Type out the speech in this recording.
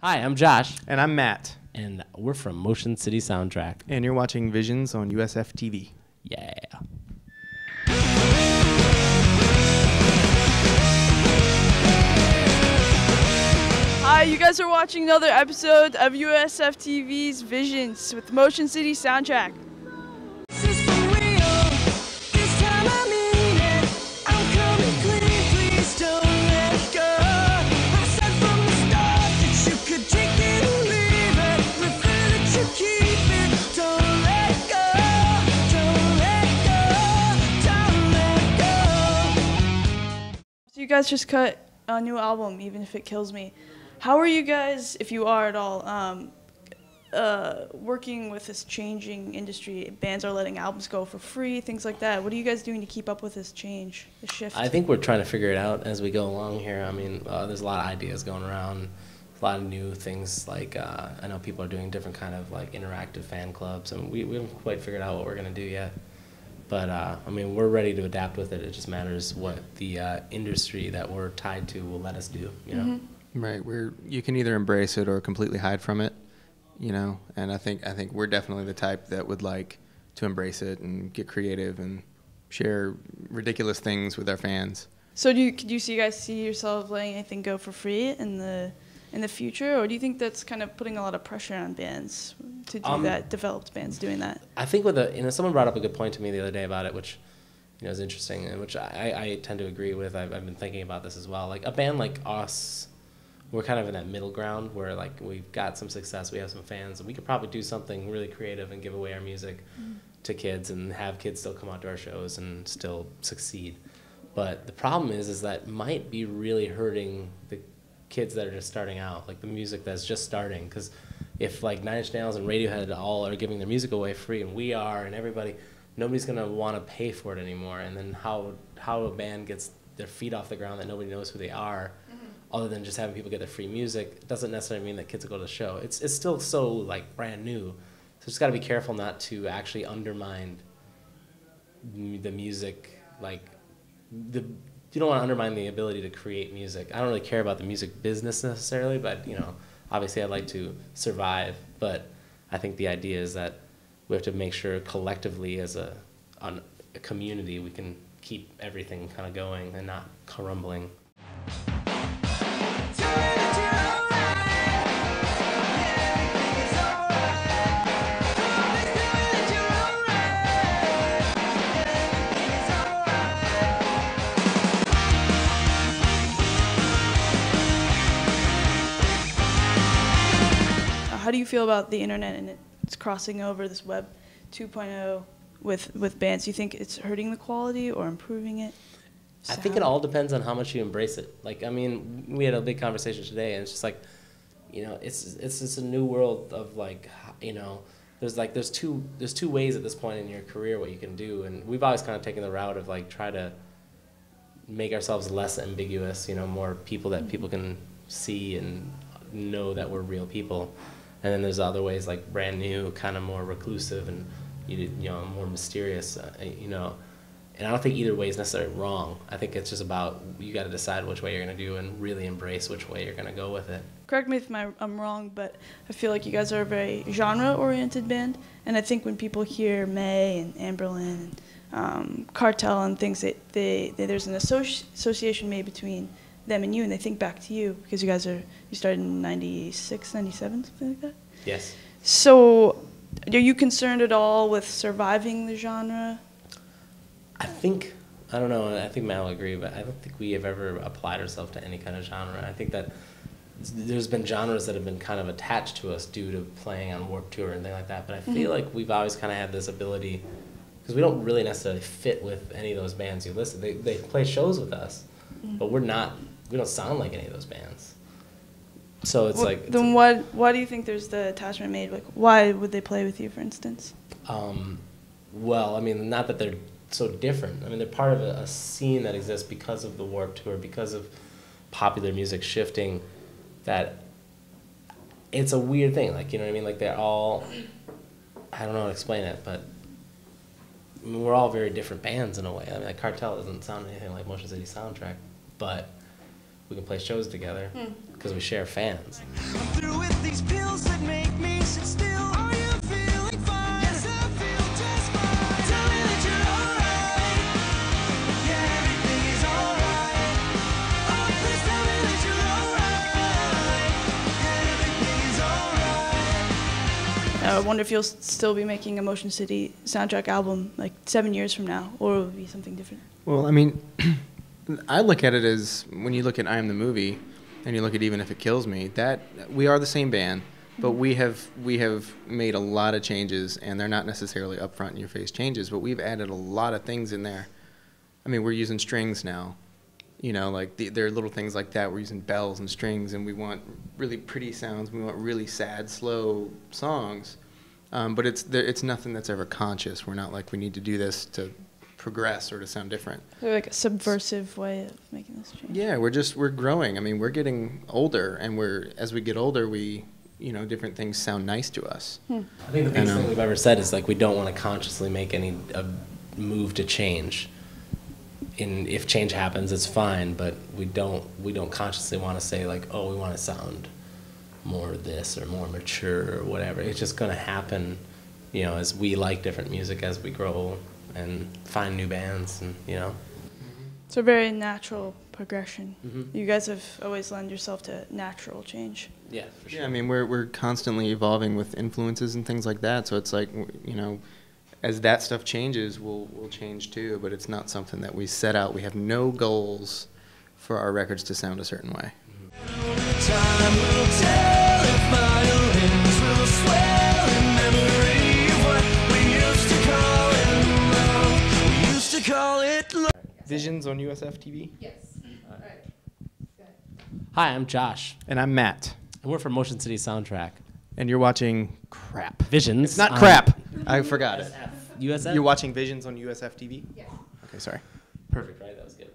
Hi, I'm Josh, And I'm Matt. and we're from Motion City Soundtrack. And you're watching Visionz on USF TV. Yeah. Hi, you guys are watching another episode of USF TV's Visionz with Motion City Soundtrack. So you guys just cut a new album, Even If It Kills Me. How are you guys, if you are at all, working with this changing industry? Bands are letting albums go for free, things like that. What are you guys doing to keep up with this change, this shift? I think we're trying to figure it out as we go along here. I mean, there's a lot of ideas going around, a lot of new things. Like, I know people are doing different kind of like interactive fan clubs, and we haven't quite figured out what we're going to do yet. But, I mean, we're ready to adapt with it. It just matters what the industry that we're tied to will let us do, you know? Mm-hmm. Right, you can either embrace it or completely hide from it, you know. And I think we're definitely the type that would like to embrace it and get creative and share ridiculous things with our fans. So could you see yourself letting anything go for free in the future, or do you think that's kind of putting a lot of pressure on bands to do that, developed bands doing that? I think someone brought up a good point to me the other day about it, which, is interesting, and which I tend to agree with. I've been thinking about this as well. Like a band like us, we're kind of in that middle ground where like we've got some success, we have some fans, and we could probably do something really creative and give away our music to kids and have kids still come out to our shows and still succeed. But the problem is that might be really hurting the kids that are just starting out, like the music that's just starting. Because if like Nine Inch Nails and Radiohead all are giving their music away free, and we are, and everybody, nobody's gonna want to pay for it anymore. And then how a band gets their feet off the ground that nobody knows who they are, other than just having people get their free music, doesn't necessarily mean that kids will go to the show. It's still so like brand new, so just got to be careful not to actually undermine the music. Like you don't want to undermine the ability to create music. I don't really care about the music business necessarily, but obviously I'd like to survive. But I think the idea is that we have to make sure collectively as a community we can keep everything kind of going and not crumbling. How do you feel about the internet and it's crossing over this Web 2.0 with bands? Do you think it's hurting the quality or improving it? I think it all depends on how much you embrace it. Like, I mean, we had a big conversation today, and it's just like, it's just a new world of like, there's two ways at this point in your career what you can do, and we've always kind of taken the route of like try to make ourselves less ambiguous, more people that people can see and know that we're real people. And then there's other ways like brand new, kind of more reclusive and more mysterious, And I don't think either way is necessarily wrong. I think it's just about you got to decide which way you're going to do and really embrace which way you're going to go with it. Correct me if I'm wrong, but I feel like you guys are a very genre-oriented band, and I think when people hear May and Amberlin and Cartel and things, there's an association made between them and you, and they think back to you because you started in 96, 97, something like that? Yes. So are you concerned at all with surviving the genre? I don't know, I think Matt will agree, but I don't think we have ever applied ourselves to any kind of genre. I think that there's been genres that have been kind of attached to us due to playing on Warped Tour and things like that, but I feel like we've always kind of had this ability, because we don't really necessarily fit with any of those bands you listed. They play shows with us, but we don't sound like any of those bands. So it's why do you think there's the attachment made? Like, why would they play with you, for instance? Well, I mean, not that they're so different. I mean, they're part of a scene that exists because of the Warped Tour, because of popular music shifting, that it's a weird thing. Like, you know what I mean? Like, they're all, I don't know how to explain it, but I mean, we're all very different bands in a way. I mean, like Cartel doesn't sound anything like Motion City Soundtrack, but we can play shows together. because we share fans. I'm through with these pills that make me sit still. Are you feeling fine? Yes, I feel just fine. Tell me that you're alright. Yeah, everything is alright. Oh, please tell me that you're alright. Yeah, everything is alright. I wonder if you'll still be making a Motion City soundtrack album like 7 years from now, or will it be something different? Well, I mean, I look at it as when you look at I Am the Movie, and you look at Even If It Kills Me, that we are the same band, but we have made a lot of changes, and they're not necessarily upfront in your face changes, but we've added a lot of things in there. I mean, we're using strings now, you know, like there are little things like that. We're using bells and strings, and we want really pretty sounds. We want really sad, slow songs, but it's nothing that's ever conscious. We're not like we need to do this to progress or to sound different. So like a subversive way of making this change. Yeah, we're growing. I mean, we're getting older, and as we get older, different things sound nice to us. I think the biggest thing we've ever said is like we don't want to consciously make a move to change. If change happens, it's fine, but we don't consciously want to say like, oh, we want to sound more this or more mature or whatever. It's just going to happen, you know, as we like different music as we grow and find new bands, and you know. It's a very natural progression. Mm-hmm. You guys have always lent yourself to natural change. Yeah, for sure. Yeah, I mean, we're constantly evolving with influences and things like that. So it's like, you know, as that stuff changes, we'll change too. But it's not something that we set out. We have no goals for our records to sound a certain way. Time will tell if violins will swell in memory of what we used to call it love. We used to call it love. Visionz on USF TV. Yes. All right. Hi, I'm Josh, And I'm Matt. and we're from Motion City Soundtrack. And you're watching crap. Visionz. It's not on crap. I forgot it. USF? You're watching Visionz on USF TV? Yes. Okay, sorry. Perfect, right? That was good.